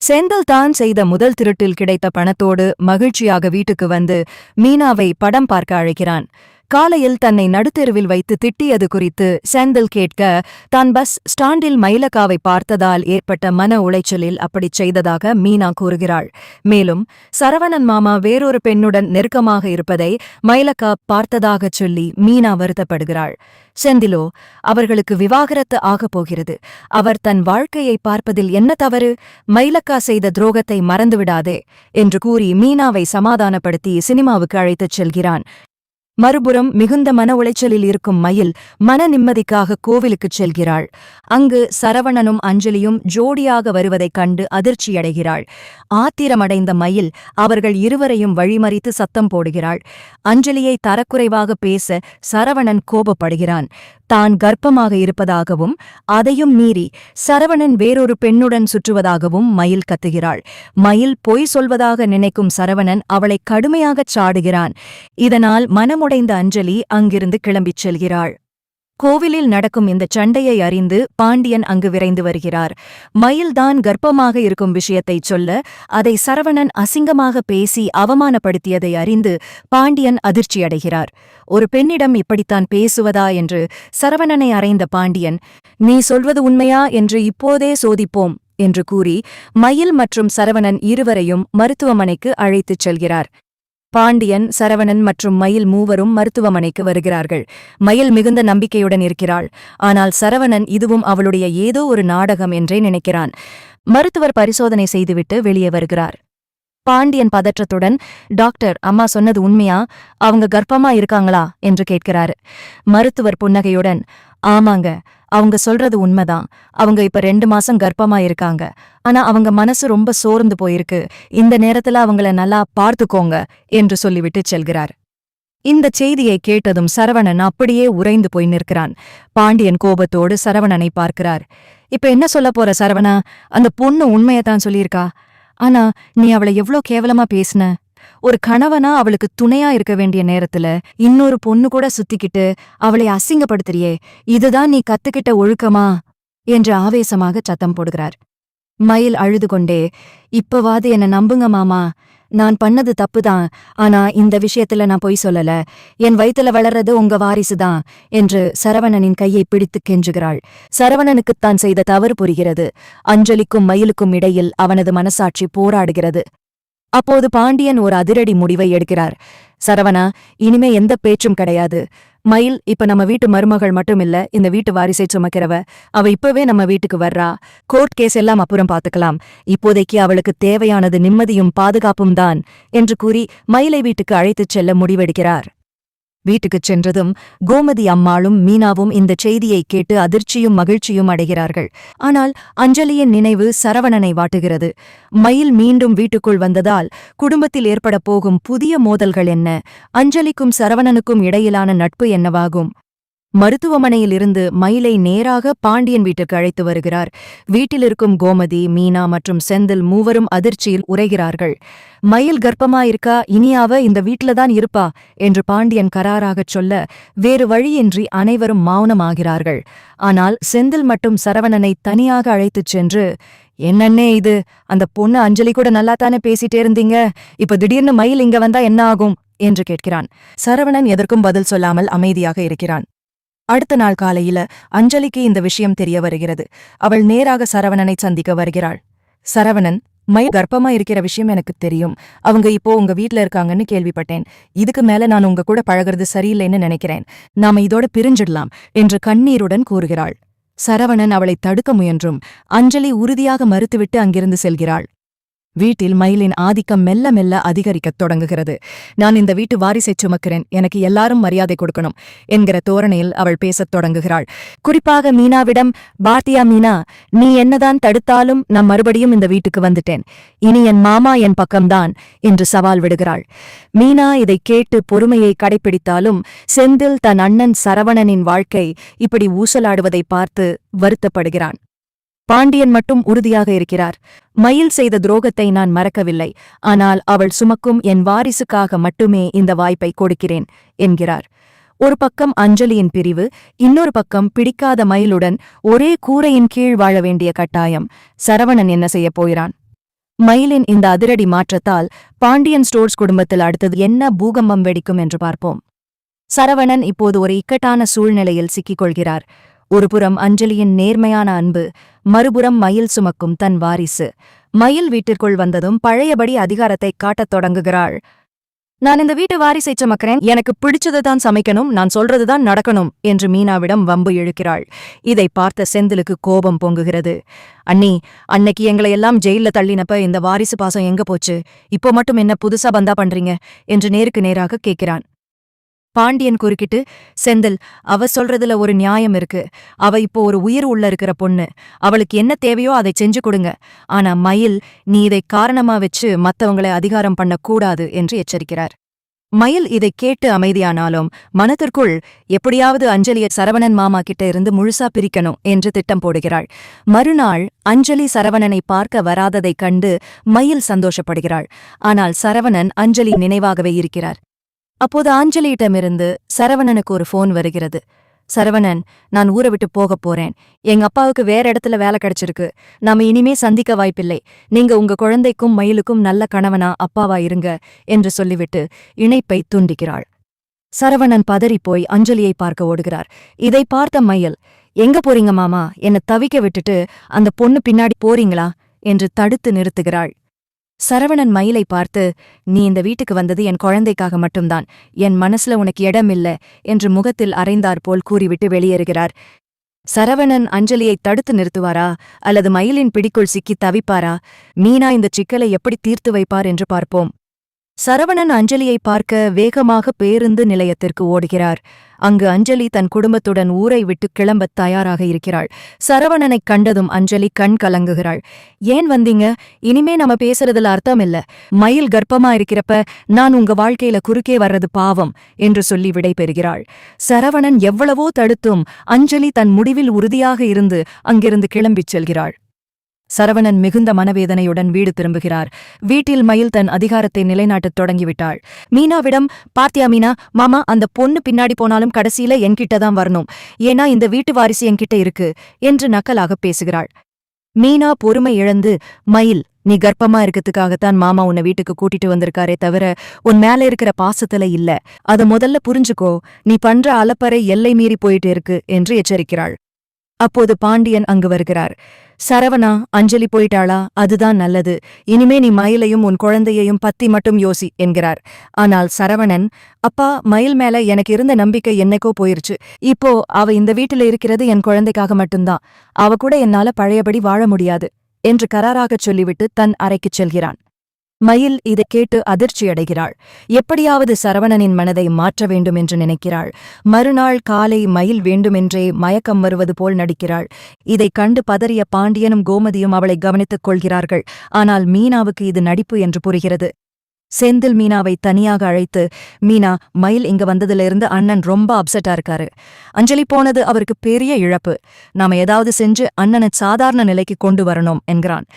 செந்தில் தான் செய்த முதல் திருட்டில் கிடைத்த பணத்தோடு மகிழ்ச்சியாக வீட்டுக்கு வந்து மீனாவை படம் பார்க்க அழைக்கிறான். காலையில் தன்னை நடுத்தெருவில் வைத்து திட்டியது குறித்து செந்தில் கேட்க, தான் பஸ் ஸ்டாண்டில் மயிலக்காவை பார்த்ததால் ஏற்பட்ட மன உளைச்சலில் அப்படிச் செய்ததாக மீனா கூறுகிறாள். மேலும் சரவணன் மாமா வேறொரு பெண்ணுடன் நெருக்கமாக இருப்பதை மயிலக்கா பார்த்ததாகச் சொல்லி மீனா வருத்தப்படுகிறாள். செந்திலோ, அவர்களுக்கு விவாகரத்து ஆகப் போகிறது, அவர் தன் வாழ்க்கையை பார்ப்பதில் என்ன தவறு, மயிலக்கா செய்த துரோகத்தை மறந்துவிடாதே என்று கூறி மீனாவை சமாதானப்படுத்தி சினிமாவுக்கு அழைத்துச் செல்கிறான். மறுபுறம் மிகுந்த மன உளைச்சலில் இருக்கும் மயில் மன நிம்மதிக்காக கோவிலுக்குச் செல்கிறாள். அங்கு சரவணனும் அஞ்சலியும் ஜோடியாக வருவதைக் கண்டு அதிர்ச்சியடைகிறாள். ஆத்திரமடைந்த மயில் அவர்கள் இருவரையும் வழிமறித்து சத்தம் போடுகிறாள். அஞ்சலியை தரக்குறைவாக பேச சரவணன் கோபப்படுகிறான். தான் கர்ப்பமாக இருப்பதாகவும் அதையும் மீறி சரவணன் வேறொரு பெண்ணுடன் சுற்றுவதாகவும் மயில் கத்துகிறாள். மயில் பொய் சொல்வதாக நினைக்கும் சரவணன் அவளை கடுமையாகச் சாடுகிறான். இதனால் மனமுடைந்த அஞ்சலி அங்கிருந்து கிளம்பிச் செல்கிறாள். கோவிலில் நடக்கும் இந்த சண்டையை அறிந்து பாண்டியன் அங்கு விரைந்து வருகிறார். மயில்தான் கர்ப்பமாக இருக்கும் விஷயத்தைச் சொல்ல, அதை சரவணன் அசிங்கமாக பேசி அவமானப்படுத்தியதை அறிந்து பாண்டியன் அதிர்ச்சியடைகிறார். ஒரு பெண்ணிடம் இப்படித்தான் பேசுவதா என்று சரவணனை அறைந்த பாண்டியன், நீ சொல்வது உண்மையா என்று இப்போதே சோதிப்போம் என்று கூறி மயில் மற்றும் சரவணன் இருவரையும் மருத்துவமனைக்கு அழைத்துச் செல்கிறார். பாண்டியன், சரவணன் மற்றும் மயில் மூவரும் மருத்துவமனைக்கு வருகிறார்கள். மயில் மிகுந்த நம்பிக்கையுடன் இருக்கிறாள். ஆனால் சரவணன் இதுவும் அவளுடைய ஏதோ ஒரு நாடகம் என்றே நினைக்கிறான். மருத்துவர் பரிசோதனை செய்துவிட்டு வெளியே வருகிறார். பாண்டியன் பதற்றத்துடன், டாக்டர், அம்மா சொன்னது உண்மையா, அவங்க கர்ப்பமா இருக்காங்களா என்று கேட்கிறாரு. மருத்துவர் புன்னகையுடன், ஆமாங்க, அவங்க சொல்றது உண்மைதான். அவங்க இப்ப 2 மாசம் கர்ப்பமா இருக்காங்க. ஆனா அவங்க மனசு ரொம்ப சோர்ந்து போயிருக்கு. இந்த நேரத்துல அவங்கள நல்லா பார்த்துக்கோங்க என்று சொல்லிவிட்டு செல்கிறார். இந்த செய்தியை கேட்டதும் சரவணன் அப்படியே உறைந்து போய் நிற்கிறான். பாண்டியன் கோபத்தோடு சரவணனை பார்க்கிறார். இப்ப என்ன சொல்ல போற சரவணா? அந்த பொண்ணு உண்மையத்தான் சொல்லியிருக்கா. ஆனா நீ அவளை எவ்ளோ கேவலமா பேசின. ஒரு கணவனா அவளுக்கு துணையா இருக்க வேண்டிய நேரத்துல இன்னொரு பொண்ணு கூட சுத்திக்கிட்டு அவளை அசிங்கப்படுத்துறியே, இதுதான் நீ கத்துக்கிட்ட ஒழுக்கமா என்று ஆவேசமாக சத்தம் போடுகிறார். மயில் அழுது கொண்டே, இப்பவாது என்ன நம்புங்க மாமா, நான் பண்ணது தப்புதான். ஆனா இந்த விஷயத்துல நான் பொய் சொல்லல. என் வயித்துல வளர்றது உங்க வாரிசுதான் என்று சரவணனின் கையை பிடித்து கெஞ்சுகிறாள். சரவணனுக்குத்தான் செய்த தவறு புரிகிறது. அஞ்சலிக்கும் மயிலுக்கும் இடையில் அவனது மனசாட்சி போராடுகிறது. அப்போது பாண்டியன் ஒரு அதிரடி முடிவை எடுக்கிறார். சரவணா, இனிமே எந்த பேச்சும் கிடையாது. மயில் இப்ப நம்ம வீட்டு மருமகள் மட்டுமில்ல, இந்த வீட்டு வாரிசை சுமக்கிறவ. அவ இப்பவே நம்ம வீட்டுக்கு வர்றா. கோர்ட் கேஸ் எல்லாம் அப்புறம் பாத்துக்கலாம். இப்போதைக்கு அவளுக்கு தேவையானது நிம்மதியும் பாதுகாப்பும் தான் என்று கூறி மயிலை வீட்டுக்கு அழைத்துச் செல்ல முடிவெடுக்கிறார். வீட்டுக்குச் சென்றதும் கோமதி அம்மாளும் மீனாவும் இந்த செய்தியை கேட்டு அதிர்ச்சியும் மகிழ்ச்சியும் அடைகிறார்கள். ஆனால் அஞ்சலியின் நினைவு சரவணனை வாட்டுகிறது. மயில் மீண்டும் வீட்டுக்குள் வந்ததால் குடும்பத்தில் ஏற்படப் போகும் புதிய மோதல்கள் என்ன? அஞ்சலிக்கும் சரவணனுக்கும் இடையிலான நட்பு என்னவாகும்? மருத்துவமனையில் இருந்து மயிலை நேராக பாண்டியன் வீட்டுக்கு அழைத்து வருகிறார். வீட்டிலிருக்கும் கோமதி, மீனா மற்றும் செந்தில் மூவரும் அதிர்ச்சியில் உறைகிறார்கள். மயில் கர்ப்பமாயிருக்கா, இனியாவ இந்த வீட்டில்தான் இருப்பா என்று பாண்டியன் கராராகச் சொல்ல, வேறு வழியின்றி அனைவரும் மௌனமாகிறார்கள். ஆனால் செந்தில் மட்டும் சரவணனை தனியாக அழைத்துச் சென்று, என்னன்னே இது, அந்த பொண்ணு அஞ்சலி கூட நல்லாத்தானே பேசிட்டே இருந்தீங்க, இப்ப திடீர்னு மயில் இங்க வந்தா என்ன ஆகும் என்று கேட்கிறான். சரவணன் எதற்கும் பதில் சொல்லாமல் அமைதியாக இருக்கிறான். அடுத்த நாள் காலையில அஞ்சலிக்கு இந்த விஷயம் தெரிய வருகிறது. அவள் நேராக சரவணனை சந்திக்க வருகிறாள். சரவணன், மயில் கர்ப்பமா இருக்கிற விஷயம் எனக்கு தெரியும். அவங்க இப்போ உங்க வீட்ல இருக்காங்கன்னு கேள்விப்பட்டேன். இதுக்கு மேல நான் உங்க கூட பழகிறது சரியில்லைன்னு நினைக்கிறேன். நாம இதோட பிரிஞ்சிடலாம் என்று கண்ணீருடன் கூறுகிறாள். சரவணன் அவளை தடுக்க முயன்றும் அஞ்சலி உறுதியாக மறுத்துவிட்டு அங்கிருந்து செல்கிறாள். வீட்டில் மயிலின் ஆதிக்கம் மெல்ல மெல்ல அதிகரிக்கத் தொடங்குகிறது. நான் இந்த வீட்டு வாரிசைச் சுமக்கிறேன், எனக்கு எல்லாரும் மரியாதை கொடுக்கணும் என்கிற தோரணையில் அவள் பேசத் தொடங்குகிறாள். குறிப்பாக மீனாவிடம், பாத்தியா மீனா, நீ என்னதான் தடுத்தாலும் நான் மறுபடியும் இந்த வீட்டுக்கு வந்துட்டேன். இனி என் மாமா என் பக்கம்தான் என்று சவால் விடுகிறாள். மீனா இதைக் கேட்டு பொறுமையை கடைப்பிடித்தாலும் செந்தில் தன் அண்ணன் சரவணனின் வாழ்க்கை இப்படி ஊசலாடுவதை பார்த்து வருத்தப்படுகிறான். பாண்டியன் மட்டும் உறுதியாக இருக்கிறார். மயில் செய்த துரோகத்தை நான் மறக்கவில்லை. ஆனால் அவள் சுமக்கும் என் வாரிசுக்காக மட்டுமே இந்த வாய்ப்பை கொடுக்கிறேன் என்கிறார். ஒரு பக்கம் அஞ்சலியின் பிரிவு, இன்னொரு பக்கம் பிடிக்காத மயிலுடன் ஒரே கூரையின் கீழ் வாழ வேண்டிய கட்டாயம். சரவணன் என்ன செய்யப் போகிறான்? மயிலின் இந்த அதிரடி மாற்றத்தால் பாண்டியன் ஸ்டோர்ஸ் குடும்பத்தில் அடுத்தது என்ன பூகம்பம் வெடிக்கும் என்று பார்ப்போம். சரவணன் இப்போது ஒரு இக்கட்டான சூழ்நிலையில் சிக்கிக் கொள்கிறார். ஒருபுறம் அஞ்சலியின் நேர்மையான அன்பு, மறுபுறம் மயில் சுமக்கும் தன் வாரிசு. மயில் வீட்டிற்குள் வந்ததும் பழையபடி அதிகாரத்தை காட்டத் தொடங்குகிறாள். நான் இந்த வீட்டு வாரிசை சுமக்கிறேன், எனக்கு பிடிச்சதுதான் சமைக்கணும், நான் சொல்றதுதான் நடக்கணும் என்று மீனாவிடம் வம்பு இழுக்கிறாள். இதை பார்த்த செந்திலுக்கு கோபம் பொங்குகிறது. அண்ணி, அன்னைக்கு எங்களை எல்லாம் ஜெயில தள்ளினப்ப இந்த வாரிசு பாசம் எங்க போச்சு? இப்போ மட்டும் என்ன புதுசா பந்தா பண்றீங்க என்று நேருக்கு நேராக கேட்கிறான். பாண்டியன் குறுக்கிட்டு, செந்தில், அவ சொல்றதுல ஒரு நியாயம் இருக்கு. அவ இப்போ ஒரு உயிர் உள்ள இருக்கிற பொண்ணு. அவளுக்கு என்ன தேவையோ அதை செஞ்சு கொடுங்க. ஆனா மயில், நீ இதை காரணமா வச்சு மத்தவங்களை அதிகாரம் பண்ணக்கூடாது என்று எச்சரிக்கிறார். மயில் இதை கேட்டு அமைதியானாலும் மனத்திற்குள் எப்படியாவது அஞ்சலியை சரவணன் மாமா கிட்ட இருந்து முழுசா பிரிக்கணும் என்று திட்டம் போடுகிறாள். மறுநாள் அஞ்சலி சரவணனை பார்க்க வராததைக் கண்டு மயில் சந்தோஷப்படுகிறாள். ஆனால் சரவணன் அஞ்சலி நினைவாகவே இருக்கிறார். அப்போது அஞ்சலியிடமிருந்து சரவணனுக்கு ஒரு ஃபோன் வருகிறது. சரவணன், நான் ஊரை விட்டு போகப் போறேன். எங்க அப்பாவுக்கு வேற இடத்துல வேலை கிடைச்சிருக்கு. நாம இனிமே சந்திக்க வாய்ப்பில்லை. நீங்க உங்க குழந்தைக்கும் மயிலுக்கும் நல்ல கணவனா அப்பாவா இருங்க என்று சொல்லிவிட்டு இணைப்பை துண்டிக்கிறாள். சரவணன் பதறிப்போய் அஞ்சலியை பார்க்க ஓடுகிறார். இதை பார்த்த மயில், எங்க போறீங்க மாமா? என்ன தவிக்க விட்டுட்டு அந்த பொண்ணு பின்னாடி போறீங்களா என்று தடுத்து நிறுத்துகிறாள். சரவணன் மயிலை பார்த்து, நீ இந்த வீட்டுக்கு வந்தது என் குழந்தைக்காக மட்டும்தான். என் மனசுல உனக்கு இடம் இல்ல என்று முகத்தில் அறைந்தாற்போல் கூறிவிட்டு வெளியேறுகிறார். சரவணன் அஞ்சலியை தடுத்து நிறுத்துவாரா அல்லது மயிலின் பிடிக்குள் சிக்கி தவிப்பாரா? மீனா இந்த சிக்கலை எப்படி தீர்த்து வைப்பார் என்று பார்ப்போம். சரவணன் அஞ்சலியை பார்க்க வேகமாக பேருந்து நிலையத்திற்கு ஓடுகிறார். அங்கு அஞ்சலி தன் குடும்பத்துடன் ஊரை விட்டு கிளம்பத் தயாராக இருக்கிறாள். சரவணனைக் கண்டதும் அஞ்சலி கண் கலங்குகிறாள். ஏன் வந்தீங்க? இனிமே நம்ம பேசுறதுல அர்த்தம் இல்ல. மயில் கர்ப்பமா இருக்கிறப்ப நான் உங்க வாழ்க்கையில குறுக்கே வர்றது பாவம் என்று சொல்லி விடை பெறுகிறாள். சரவணன் எவ்வளவோ தடுத்தும் அஞ்சலி தன் முடிவில் உறுதியாக இருந்து அங்கிருந்து கிளம்பிச் செல்கிறாள். சரவணன் மிகுந்த மனவேதனையுடன் வீடு திரும்புகிறார். வீட்டில் மயில் தன் அதிகாரத்தை நிலைநாட்டத் தொடங்கிவிட்டாள். மீனாவிடம், பார்த்தியா மீனா, மாமா அந்த பொண்ணு பின்னாடி போனாலும் கடைசியில என்கிட்டதான் வரணும். ஏன்னா இந்த வீட்டு வாரிசு என்கிட்ட இருக்கு என்று நக்கலாக பேசுகிறாள். மீனா பொறுமை இழந்து, மயில், நீ கர்ப்பமா இருக்கிறதுக்காகத்தான் மாமா உன்னை வீட்டுக்கு கூட்டிட்டு வந்திருக்காரே தவிர உன் மேல இருக்கிற பாசத்துல இல்ல. அத முதல்ல புரிஞ்சுக்கோ. நீ பண்ற அலப்பறை எல்லை மீறி போயிட்டு இருக்கு என்று எச்சரிக்கிறாள். அப்போது பாண்டியன் அங்கு வருகிறார். சரவணா, அஞ்சலி போயிட்டாளா? அதுதான் நல்லது. இனிமே நீ மயிலையும் உன் குழந்தையையும் பத்தி மட்டும் யோசி என்கிறார். ஆனால் சரவணன், அப்பா, மயில் மேல எனக்கு இருந்த நம்பிக்கை என்னைக்கோ போயிருச்சு. இப்போ அவ இந்த வீட்டுல இருக்கிறது என் குழந்தைக்காக மட்டும்தான். அவ கூட என்னால பழையபடி வாழ முடியாது என்று கராராகச் சொல்லிவிட்டு தன் அறைக்குச் செல்கிறான். மயில் இதை கேட்டு அதிர்ச்சியடைகிறாள். எப்படியாவது சரவணனின் மனதை மாற்ற வேண்டும் என்று நினைக்கிறாள். மறுநாள் காலை மயில் வேண்டுமென்றே மயக்கம் வருவது போல் நடிக்கிறாள். இதைக் கண்டு பதறிய பாண்டியனும் கோமதியும் அவளை கவனித்துக் கொள்கிறார்கள். ஆனால் மீனாவுக்கு இது நடிப்பு என்று புரிகிறது. செந்தில் மீனாவை தனியாக அழைத்து, மீனா, மயில் இங்க வந்ததிலிருந்து அண்ணன் ரொம்ப அப்செட்டா இருக்காரு. அஞ்சலி போனது அவருக்கு பெரிய இழப்பு. நாம ஏதாவது செஞ்சு அண்ணனை சாதாரண நிலைக்கு கொண்டு வரணும் என்கிறான்.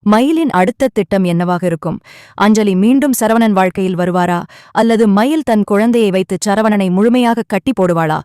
மயிலின் அடுத்த திட்டம் என்னவாக இருக்கும்? அஞ்சலி மீண்டும் சரவணன் வாழ்க்கையில் வருவாரா அல்லது மயில் தன் குழந்தையை வைத்து சரவணனை முழுமையாக கட்டி போடுவாளா?